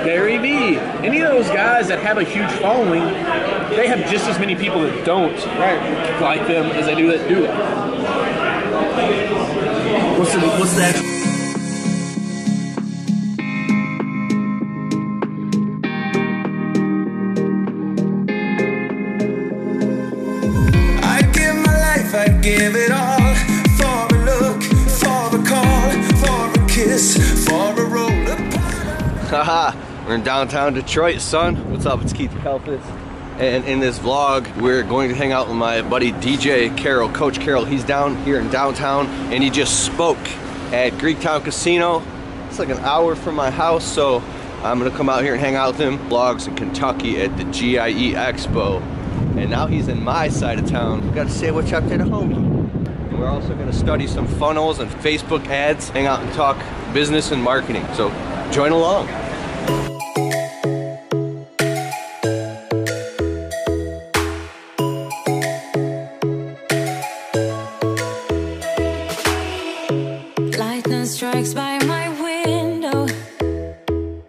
Gary Vee, any of those guys that have a huge following, they have just as many people that don't like them as they do that do it. What's the actual... I'd give it all for a look, for a call, for a kiss, for a roll of... Haha, we're in downtown Detroit, son. What's up? It's Keith Kalfitz. And in this vlog, we're going to hang out with my buddy DJ Carroll, Coach Carroll. He's down here in downtown, and he just spoke at Greektown Casino. It's like an hour from my house, so I'm gonna come out here and hang out with him. Vlogs in Kentucky at the GIE Expo. And now he's in my side of town. We gotta say what's up to the homie. And we're also gonna study some funnels and Facebook ads, hang out and talk business and marketing. So join along. Lightning strikes by my window.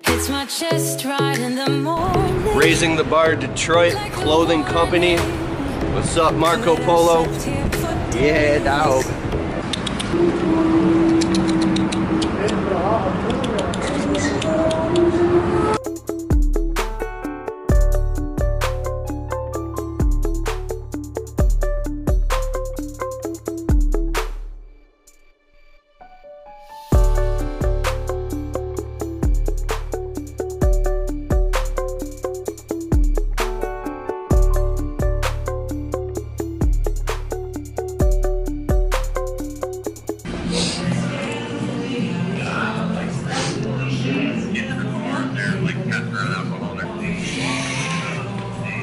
Hits my chest right in the morning. Raising the Bar Detroit Clothing Company. What's up, Marco Polo? Yeah, dog.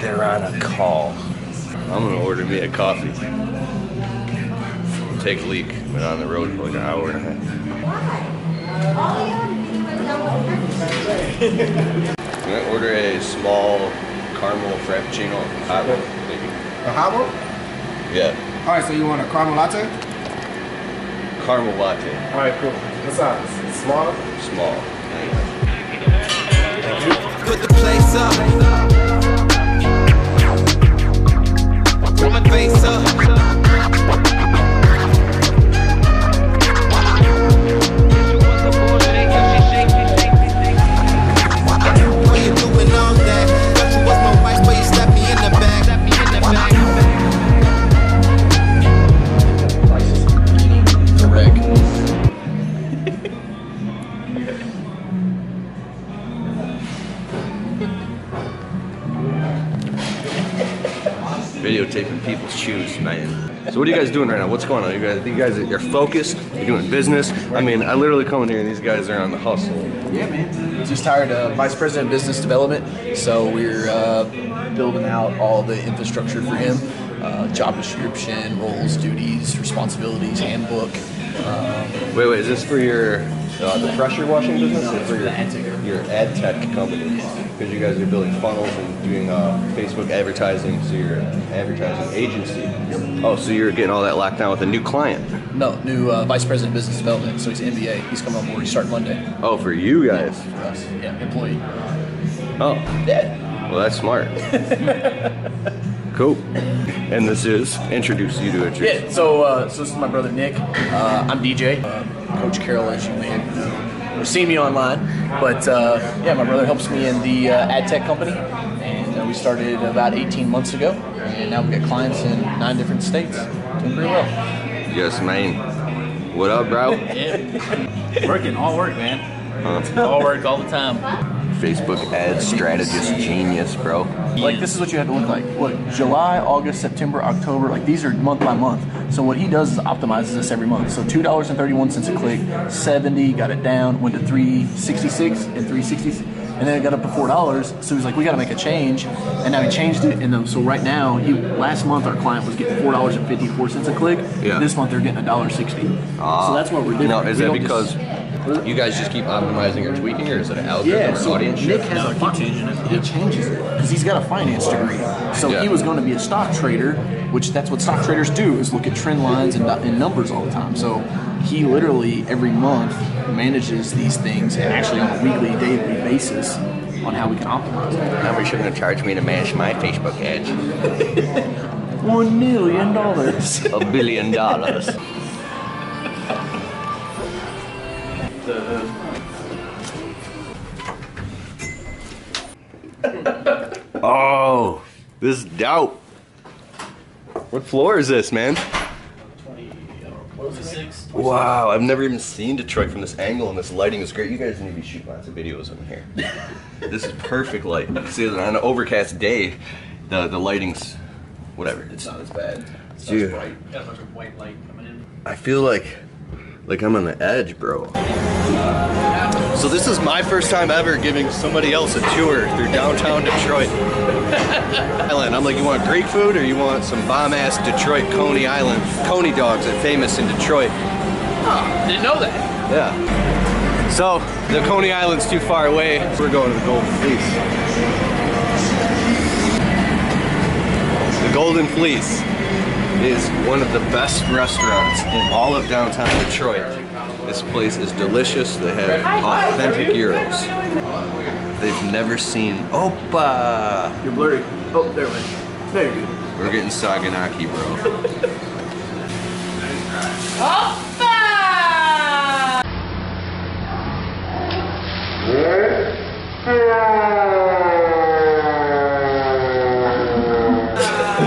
They're on a call. I'm gonna order me a coffee. Take a leak. Been on the road for like an hour and a half. I'm gonna order a small caramel frappuccino hot one. Thank you. A hot one? Yeah. Alright, so you want a caramel latte? Caramel latte. Alright, cool. What size? Small? Small. Put the place up. Put my face up. What you doing all that? Thought you was my wife, but you slapped me in the back. Videotaping people's shoes, man. So what are you guys doing right now? What's going on? You guys are focused? You're doing business? I mean, I literally come in here and these guys are on the hustle. Yeah, man. Just hired a vice president of business development, so we're building out all the infrastructure for him. Job description, roles, duties, responsibilities, handbook. Wait, is this for your the pressure washing business or for your ad tech company? Because you guys are building funnels and doing Facebook advertising, so you're an advertising agency. Yep. Oh, so you're getting all that locked down with a new client? No, new vice president of business development, so he's an MBA. He's coming on board. He started Monday. Oh, for you guys? For us, yeah, employee. Oh. Yeah. Well, that's smart. Cool. And this is, introduce you to it. Yeah, so this is my brother Nick. I'm DJ. Coach Carroll, as you may have seen me online. But yeah, my brother helps me in the ad tech company. And we started about 18 months ago. And now we've got clients in 9 different states. Doing pretty well. Yes, man. What up, bro? Yeah. Working, all work, man. All work all the time. Facebook ad strategist genius, bro. Like, this is what you have to look like. Look, July, August, September, October, like these are month by month. So what he does is optimizes this every month. So $2.31 a click, 70, got it down, went to 366 and 360, and then it got up to $4. So he's like, we got to make a change, and now he changed it. And then, so right now, last month our client was getting $4.54 a click. Yeah. This month they're getting $1.60. So that's what we're doing. Now, is that because you guys just keep optimizing or tweaking, or is it an algorithm? Yeah, so audience Nick shift? has he changes it because he's got a finance degree. So he was going to be a stock trader, which that's what stock traders do, is look at trend lines and numbers all the time. So he literally every month manages these things, and actually on a weekly, daily basis on how we can optimize it. How much you gonna charge me to manage my Facebook ads? $1 million. $1 billion. Oh, this is dope. What floor is this, man? 26. Wow, I've never even seen Detroit from this angle, and this lighting is great. You guys need to be shooting lots of videos in here. This is perfect light. See, on an overcast day, the lighting's whatever. It's not as bad. It's not as bright. Got a bunch of white light coming in. I feel like I'm on the edge, bro. So this is my first time ever giving somebody else a tour through downtown Detroit. Island. I'm like, you want Greek food or you want some bomb-ass Detroit Coney Island Coney dogs that famous in Detroit? Oh, didn't know that. Yeah. So the Coney Island's too far away. We're going to the Golden Fleece. The Golden Fleece is one of the best restaurants in all of downtown Detroit. This place is delicious. They have authentic gyros. They've never seen. Opa! You're blurry. Oh, there we go. There you go. We're getting Saganaki, bro.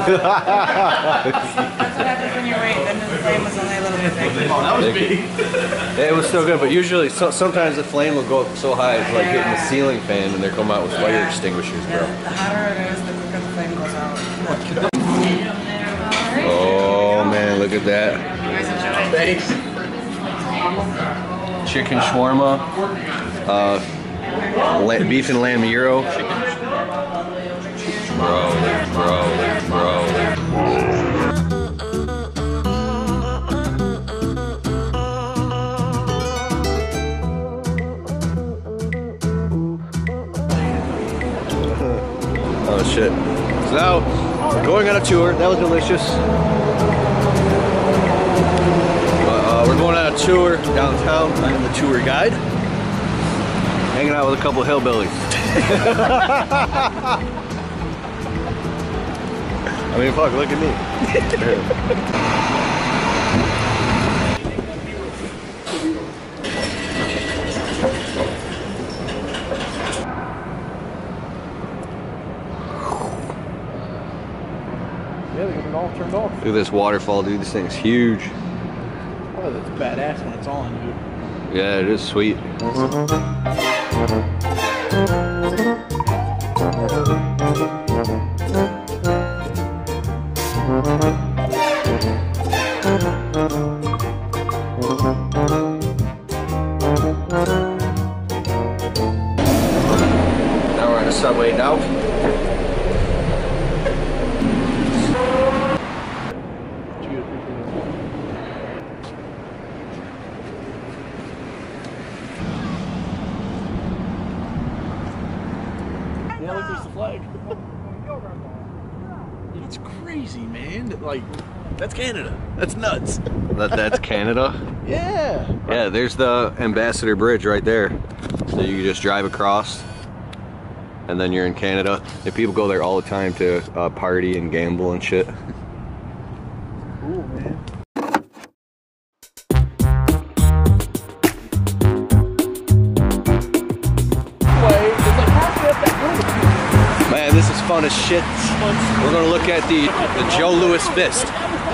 That's what happens when you're right and the flame was only a little bit big. Oh, that was big. It was still good, but usually sometimes the flame will go up so high it's like hitting the ceiling fan and they're coming out with fire extinguishers, bro. Yeah, the hotter it is, the quicker the flame goes out. Oh man, look at that. You guys enjoy? Thanks. Chicken shawarma, beef and lamb gyro. Bro. Oh shit. So now, we're going on a tour. That was delicious. We're going on a tour downtown. I am the tour guide. Hanging out with a couple of hillbillies. I mean, fuck, look at me. Yeah, they got it all turned off. Look at this waterfall, dude. This thing's huge. Oh, that's badass when it's on, dude. Yeah, it is sweet. Now we're on the subway now. Yeah, look, there's the flag. It's crazy, man. Like, that's Canada. That's nuts. That's Canada? Yeah. Yeah, there's the Ambassador Bridge right there. So you can just drive across and then you're in Canada. And people go there all the time to party and gamble and shit. Cool, man. Man, this is fun as shit. We're gonna look at the Joe Louis fist.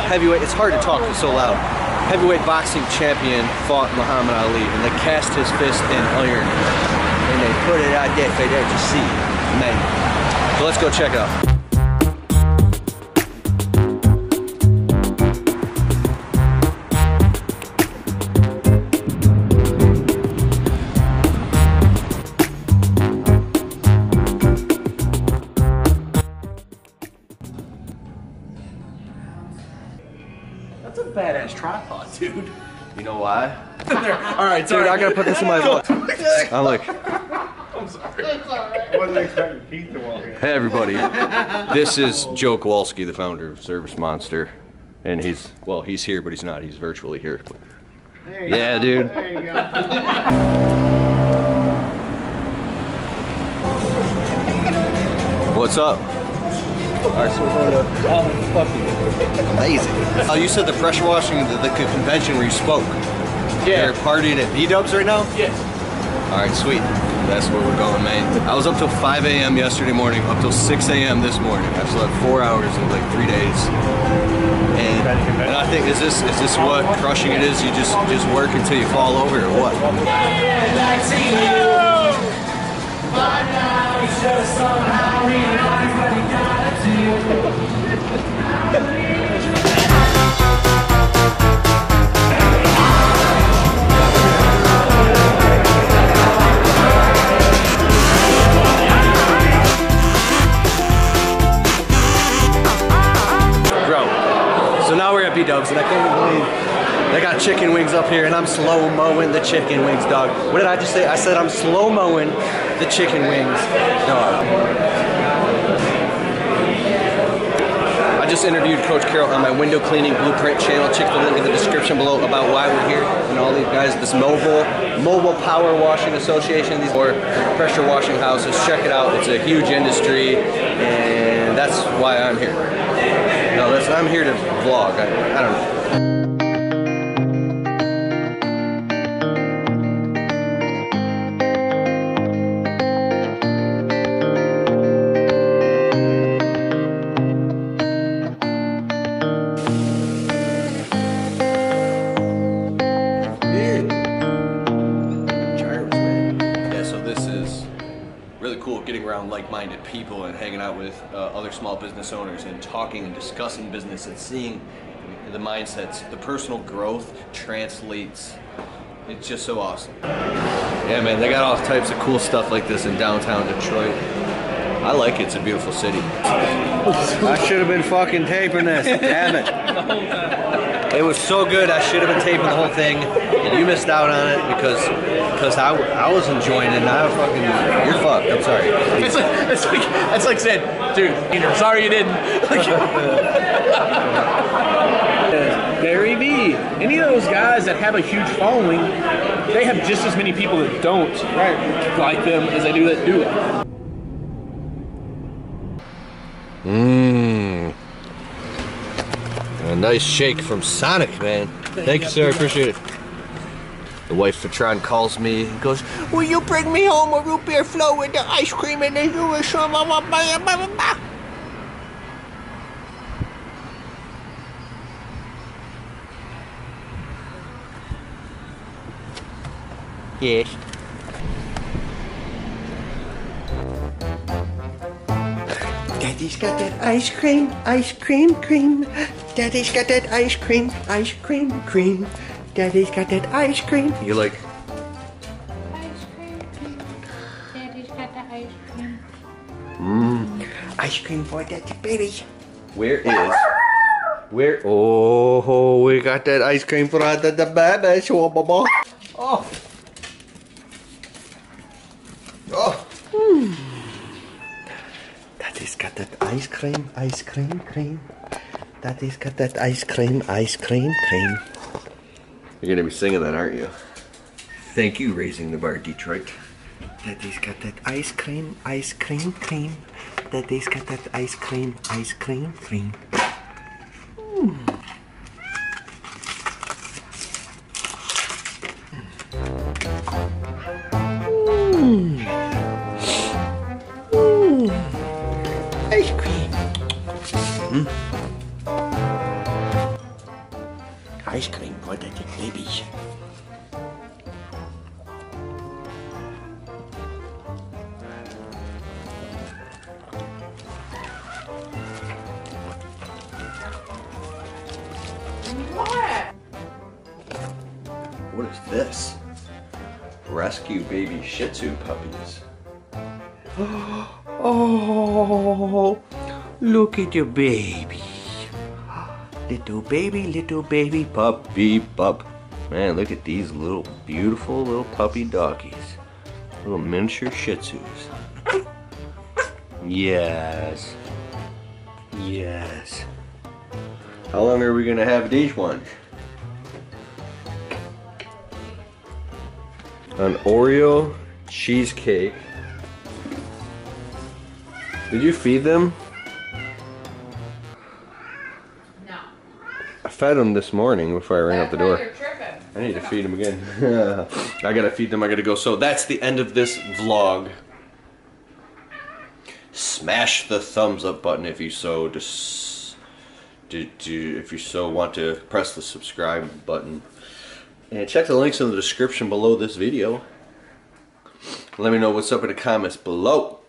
Heavyweight, it's hard to talk so loud. Heavyweight boxing champion fought Muhammad Ali and they cast his fist in iron. And they put it out there for there to see. Man. So let's go check it out. That's a badass tripod, dude. You know why? All right, Dude, I gotta put this in my vlog. I'm like, I'm sorry. I wasn't expecting Keith to walk in. hey everybody, this is Joe Kowalski, the founder of Service Monster. And he's here, but he's not. He's virtually here. Yeah, dude. There you go. what's up? Alright, so we're going to amazing. Oh, you said the pressure washing, the convention where you spoke. Yeah. You're partying at B-Dubs right now? Yeah. Alright, sweet. That's where we're going, man. I was up till 5 a.m. yesterday morning, up till 6 a.m. this morning. I slept 4 hours in like 3 days. And I think, is this what crushing it is? You just work until you fall over, or what? B-Dubs, and I can't believe they got chicken wings up here, and I'm slow-mowing the chicken wings, dog. What did I just say? I said I'm slow-mowing the chicken wings, dog. I just interviewed Coach Carroll on my window cleaning blueprint channel. Check the link in the description below about why we're here, and all these guys, this mobile power washing association, these or pressure washing houses. Check it out. It's a huge industry, and that's why I'm here. No, I'm here to vlog. I don't know. Yeah, so this is really cool, getting around like-minded people and hanging out with other small business owners and talking and discussing business and seeing the mindsets. The personal growth translates. It's just so awesome. Yeah, man, they got all types of cool stuff like this in downtown Detroit. I like it. It's a beautiful city. I should have been fucking taping this. Damn it. It was so good. I should have been taping the whole thing. And you missed out on it because I was enjoying it. And I fucking, you're fucked. I'm sorry. It's like saying, dude, I'm sorry you didn't. Gary Vee. Any of those guys that have a huge following, they have just as many people that don't like them as they do that do it. A nice shake from Sonic, man. Thank you, sir. I appreciate it. The wife Fatron calls me and goes, "Will you bring me home a root beer float with the ice cream and the Yes. Daddy's got that ice cream, cream. Daddy's got that ice cream, cream. Daddy's got that ice cream. You like? Ice cream. Daddy's got the ice cream. Ice cream for daddy baby. Where? Oh, we got that ice cream for the baby. Oh. Oh. Daddy's got that ice cream, cream. Daddy's got that ice cream, cream. You're gonna be singing that, aren't you? Thank you, Raising the Bar, Detroit. Daddy's got that ice cream, cream. Daddy's got that ice cream, cream. Ice cream. Ice cream for the baby. What is this? Rescue baby Shih Tzu puppies. Oh, look at your baby. Little baby Puppy pup. Man, look at these little beautiful little puppy doggies. Little miniature Shih Tzus. Yes. Yes. How long are we gonna have these ones? An Oreo cheesecake Did you feed them? No. I fed them this morning before I ran out the door. You're tripping. I need to feed them again. I gotta feed them, I gotta go. So that's the end of this vlog. Smash the thumbs up button if you so if you so want to press the subscribe button. And check the links in the description below this video. Let me know what's up in the comments below.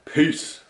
Peace.